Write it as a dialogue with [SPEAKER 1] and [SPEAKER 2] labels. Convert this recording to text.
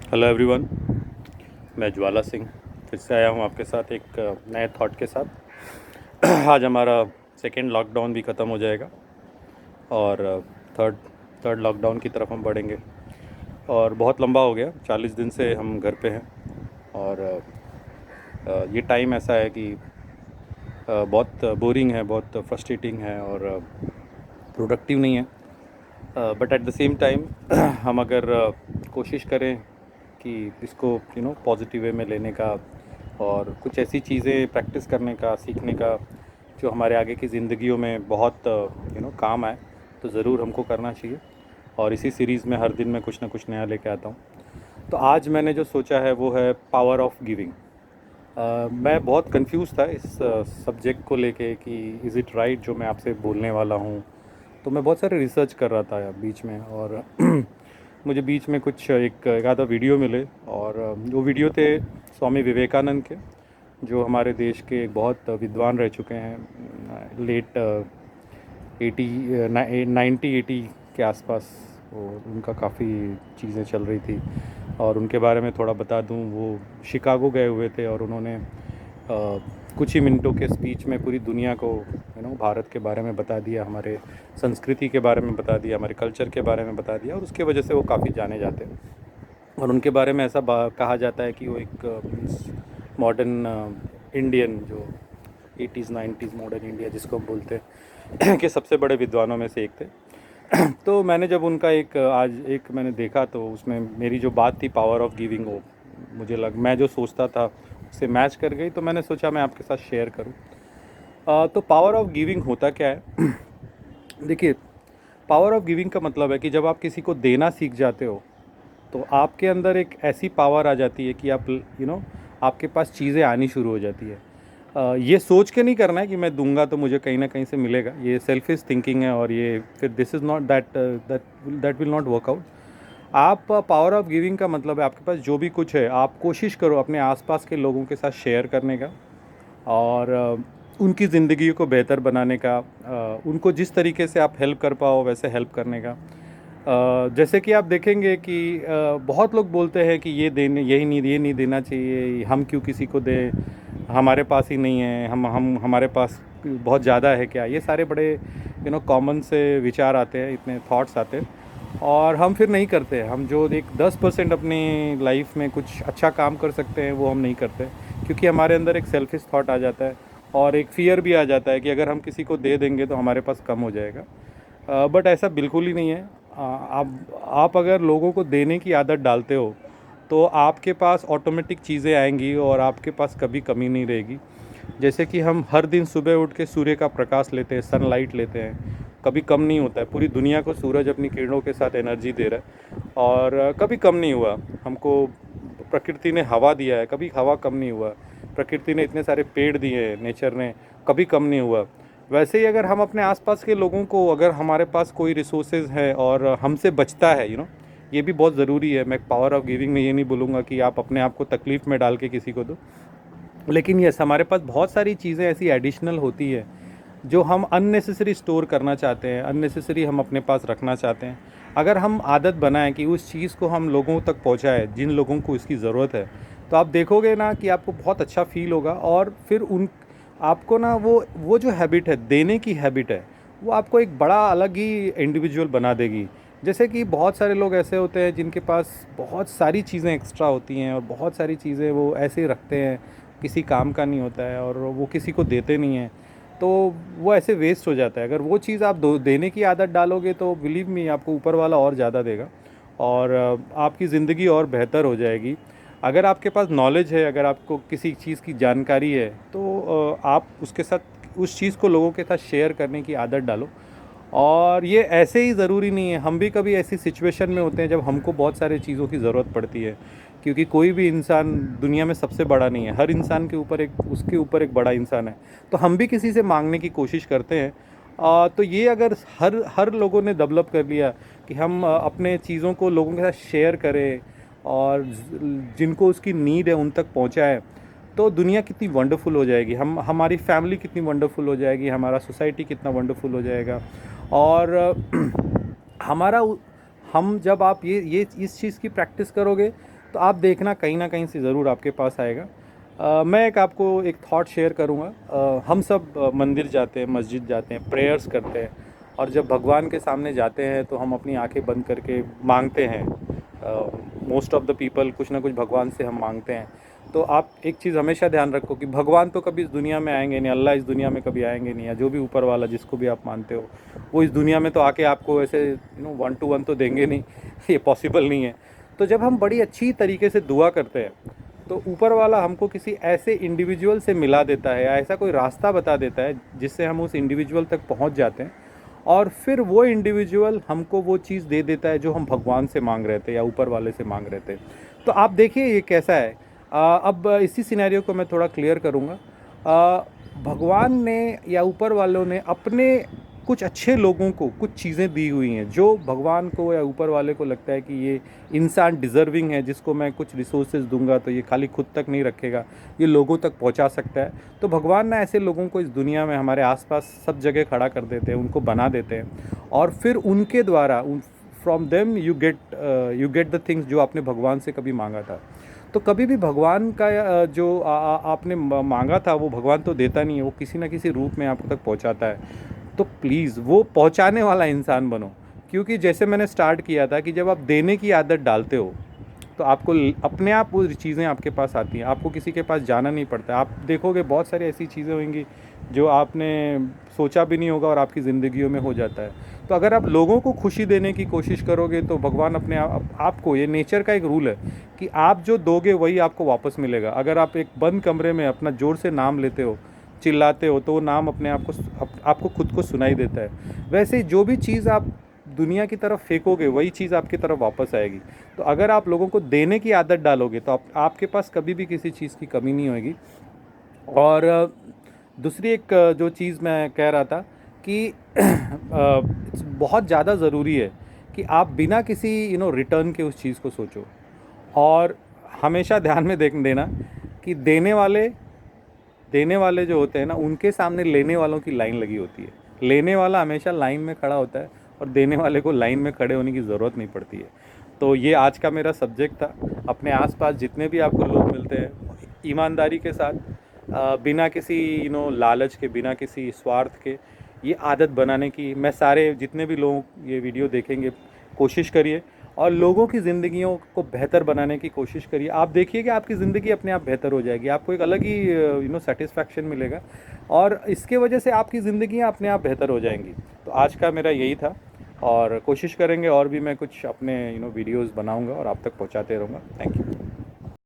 [SPEAKER 1] Hello everyone, मैं ज्वाला सिंह फिर से आया हूँ आपके साथ एक नए थॉट के साथ। आज हमारा सेकेंड लॉकडाउन भी ख़त्म हो जाएगा और थर्ड थर्ड लॉकडाउन की तरफ हम बढ़ेंगे। और बहुत लंबा हो गया, 40 दिन से हम घर पे हैं। और ये टाइम ऐसा है कि बहुत बोरिंग है, बहुत फ्रस्ट्रेटिंग है और प्रोडक्टिव नहीं है। But at the same time हम अगर कोशिश करें कि इसको पॉजिटिव वे में लेने का और कुछ ऐसी चीज़ें प्रैक्टिस करने का, सीखने का जो हमारे आगे की ज़िंदगियों में बहुत काम आए, तो ज़रूर हमको करना चाहिए। और इसी सीरीज़ में हर दिन मैं कुछ ना कुछ नया लेके आता हूँ। तो आज मैंने जो सोचा है वो है पावर ऑफ गिविंग। मैं बहुत कंफ्यूज था इस सब्जेक्ट को लेके कि इज़ इट राइट जो मैं आपसे बोलने वाला हूँ। तो मैं बहुत सारे रिसर्च कर रहा था बीच में, और मुझे बीच में कुछ एक आधा वीडियो मिले, और वो वीडियो थे स्वामी विवेकानंद के, जो हमारे देश के एक बहुत विद्वान रह चुके हैं। लेट 1980 के आसपास वो उनका काफ़ी चीज़ें चल रही थी। और उनके बारे में थोड़ा बता दूं, वो शिकागो गए हुए थे और उन्होंने कुछ ही मिनटों के स्पीच में पूरी दुनिया को भारत के बारे में बता दिया, हमारे संस्कृति के बारे में बता दिया, हमारे कल्चर के बारे में बता दिया, और उसके वजह से वो काफ़ी जाने जाते हैं। और उनके बारे में ऐसा कहा जाता है कि वो एक मॉडर्न इंडियन, जो 80s 90s मॉडर्न इंडिया जिसको हम बोलते हैं, के सबसे बड़े विद्वानों में से एक थे। तो मैंने जब उनका आज एक मैंने देखा, तो उसमें मेरी जो बात थी पावर ऑफ गिविंग, वो मैं जो सोचता था उससे मैच कर गई। तो मैंने सोचा मैं आपके साथ शेयर करूं। तो पावर ऑफ गिविंग होता क्या है? देखिए, पावर ऑफ गिविंग का मतलब है कि जब आप किसी को देना सीख जाते हो, तो आपके अंदर एक ऐसी पावर आ जाती है कि आप आपके पास चीज़ें आनी शुरू हो जाती है। ये सोच के नहीं करना है कि मैं दूंगा तो मुझे कहीं ना कहीं से मिलेगा, ये सेल्फिश थिंकिंग है, और ये फिर this is not that will not work out. आप पावर ऑफ गिविंग का मतलब है आपके पास जो भी कुछ है, आप कोशिश करो अपने आसपास के लोगों के साथ शेयर करने का, और उनकी ज़िंदगी को बेहतर बनाने का, उनको जिस तरीके से आप हेल्प कर पाओ वैसे हेल्प करने का। जैसे कि आप देखेंगे कि बहुत लोग बोलते हैं कि ये नहीं देना चाहिए, हम क्यों किसी को दें, हमारे पास ही नहीं है, हम हमारे पास बहुत ज़्यादा है क्या। ये सारे बड़े कॉमन से विचार आते हैं, इतने थॉट्स आते हैं, और हम फिर नहीं करते। हम जो एक 10% अपनी लाइफ में कुछ अच्छा काम कर सकते हैं वो हम नहीं करते, क्योंकि हमारे अंदर एक सेल्फिश थॉट आ जाता है, और एक फ़ियर भी आ जाता है कि अगर हम किसी को दे देंगे तो हमारे पास कम हो जाएगा। बट ऐसा बिल्कुल ही नहीं है। आप अगर लोगों को देने की आदत डालते हो, तो आपके पास ऑटोमेटिक चीज़ें आएंगी और आपके पास कभी कमी नहीं रहेगी। जैसे कि हम हर दिन सुबह उठ के सूर्य का प्रकाश लेते हैं, सनलाइट लेते हैं, कभी कम नहीं होता है। पूरी दुनिया को सूरज अपनी किरणों के साथ एनर्जी दे रहा है, और कभी कम नहीं हुआ। हमको प्रकृति ने हवा दिया है, कभी हवा कम नहीं हुआ। प्रकृति ने इतने सारे पेड़ दिए हैं, नेचर ने, कभी कम नहीं हुआ। वैसे ही अगर हम अपने आसपास के लोगों को, अगर हमारे पास कोई रिसोर्सेज है और हमसे बचता है, ये भी बहुत ज़रूरी है। मैं पावर ऑफ गिविंग में ये नहीं बोलूँगा कि आप अपने आप को तकलीफ़ में डाल के किसी को दो, लेकिन यस, हमारे पास बहुत सारी चीज़ें ऐसी एडिशनल होती है जो हम अननेसेसरी स्टोर करना चाहते हैं, अननेसेसरी हम अपने पास रखना चाहते हैं। अगर हम आदत बनाएं कि उस चीज़ को हम लोगों तक पहुंचाएं जिन लोगों को इसकी ज़रूरत है, तो आप देखोगे ना कि आपको बहुत अच्छा फील होगा। और फिर उन आपको ना वो जो हैबिट है, देने की हैबिट है, वो आपको एक बड़ा अलग ही इंडिविजुअल बना देगी। जैसे कि बहुत सारे लोग ऐसे होते हैं जिनके पास बहुत सारी चीज़ें एक्स्ट्रा होती हैं, और बहुत सारी चीज़ें वो ऐसे ही रखते हैं, किसी काम का नहीं होता है, और वो किसी को देते नहीं हैं, तो वो ऐसे वेस्ट हो जाता है। अगर वो चीज़ आप देने की आदत डालोगे, तो बिलीव मी, आपको ऊपर वाला और ज़्यादा देगा, और आपकी ज़िंदगी और बेहतर हो जाएगी। अगर आपके पास नॉलेज है, अगर आपको किसी चीज़ की जानकारी है, तो आप उसके साथ उस चीज़ को लोगों के साथ शेयर करने की आदत डालो। और ये ऐसे ही ज़रूरी नहीं है, हम भी कभी ऐसी सिचुएशन में होते हैं जब हमको बहुत सारी चीज़ों की ज़रूरत पड़ती है, क्योंकि कोई भी इंसान दुनिया में सबसे बड़ा नहीं है। हर इंसान के ऊपर उसके ऊपर एक बड़ा इंसान है, तो हम भी किसी से मांगने की कोशिश करते हैं। तो ये अगर हर हर लोगों ने डेवलप कर लिया कि हम अपने चीज़ों को लोगों के साथ शेयर करें, और जिनको उसकी नीड है उन तक पहुंचाएं, तो दुनिया कितनी वंडरफुल हो जाएगी, हमारी फैमिली कितनी वंडरफुल हो जाएगी, हमारा सोसाइटी कितना वंडरफुल हो जाएगा। और हमारा हम जब आप ये इस चीज़ की प्रैक्टिस करोगे, तो आप देखना कहीं ना कहीं से ज़रूर आपके पास आएगा। मैं एक आपको एक थॉट शेयर करूँगा। हम सब मंदिर जाते हैं, मस्जिद जाते हैं, प्रेयर्स करते हैं, और जब भगवान के सामने जाते हैं तो हम अपनी आंखें बंद करके मांगते हैं। मोस्ट ऑफ द पीपल कुछ ना कुछ भगवान से हम मांगते हैं। तो आप एक चीज़ हमेशा ध्यान रखो कि भगवान तो कभी इस दुनिया में आएंगे नहीं, अल्लाह इस दुनिया में कभी आएंगे नहीं, या जो भी ऊपर वाला जिसको भी आप मानते हो, वो इस दुनिया में तो आके आपको ऐसे वन टू वन तो देंगे नहीं ये पॉसिबल नहीं है। तो जब हम बड़ी अच्छी तरीके से दुआ करते हैं तो ऊपर वाला हमको किसी ऐसे इंडिविजुअल से मिला देता है, या ऐसा कोई रास्ता बता देता है जिससे हम उस इंडिविजुअल तक पहुंच जाते हैं, और फिर वो इंडिविजुअल हमको वो चीज़ दे देता है जो हम भगवान से मांग रहे थे या ऊपर वाले से मांग रहे थे। तो आप देखिए ये कैसा है। अब इसी सिनेरियो को मैं थोड़ा क्लियर करूँगा। भगवान ने या ऊपर वालों ने अपने कुछ अच्छे लोगों को कुछ चीज़ें दी हुई हैं जो भगवान को या ऊपर वाले को लगता है कि ये इंसान डिज़र्विंग है, जिसको मैं कुछ रिसोर्सेज दूंगा तो ये खाली खुद तक नहीं रखेगा, ये लोगों तक पहुंचा सकता है। तो भगवान ना ऐसे लोगों को इस दुनिया में हमारे आसपास सब जगह खड़ा कर देते हैं, उनको बना देते हैं, और फिर उनके द्वारा from them you get the things जो आपने भगवान से कभी मांगा था। तो कभी भी भगवान का जो आपने मांगा था वो भगवान तो देता नहीं है, वो किसी ना किसी रूप में आप तक पहुंचाता है। तो प्लीज़ वो पहुंचाने वाला इंसान बनो, क्योंकि जैसे मैंने स्टार्ट किया था कि जब आप देने की आदत डालते हो तो आपको अपने आप वो चीज़ें आपके पास आती हैं, आपको किसी के पास जाना नहीं पड़ता। आप देखोगे बहुत सारी ऐसी चीज़ें होंगी जो आपने सोचा भी नहीं होगा और आपकी ज़िंदगियों में हो जाता है। तो अगर आप लोगों को खुशी देने की कोशिश करोगे तो भगवान अपने आपको, ये नेचर का एक रूल है कि आप जो दोगे वही आपको वापस मिलेगा। अगर आप एक बंद कमरे में अपना ज़ोर से नाम लेते हो, चिल्लाते हो, तो वो नाम अपने आप को आपको खुद को सुनाई देता है। वैसे ही जो भी चीज़ आप दुनिया की तरफ फेंकोगे वही चीज़ आपकी तरफ वापस आएगी। तो अगर आप लोगों को देने की आदत डालोगे तो आपके पास कभी भी किसी चीज़ की कमी नहीं होगी। और दूसरी एक जो चीज़ मैं कह रहा था कि बहुत ज़्यादा ज़रूरी है कि आप बिना किसी रिटर्न के उस चीज़ को सोचो, और हमेशा ध्यान में देना कि देने वाले जो होते हैं ना, उनके सामने लेने वालों की लाइन लगी होती है। लेने वाला हमेशा लाइन में खड़ा होता है और देने वाले को लाइन में खड़े होने की ज़रूरत नहीं पड़ती है। तो ये आज का मेरा सब्जेक्ट था। अपने आसपास जितने भी आपको लोग मिलते हैं, ईमानदारी के साथ, बिना किसी लालच के, बिना किसी स्वार्थ के, ये आदत बनाने की मैं सारे जितने भी लोग ये वीडियो देखेंगे कोशिश करिए, और लोगों की ज़िंदगियों को बेहतर बनाने की कोशिश करिए। आप देखिए कि आपकी ज़िंदगी अपने आप बेहतर हो जाएगी, आपको एक अलग ही सेटिस्फैक्शन मिलेगा, और इसके वजह से आपकी ज़िंदगियाँ अपने आप बेहतर हो जाएंगी। तो आज का मेरा यही था, और कोशिश करेंगे और भी मैं कुछ अपने वीडियोज़ बनाऊँगा और आप तक पहुँचाते रहूँगा। Thank you.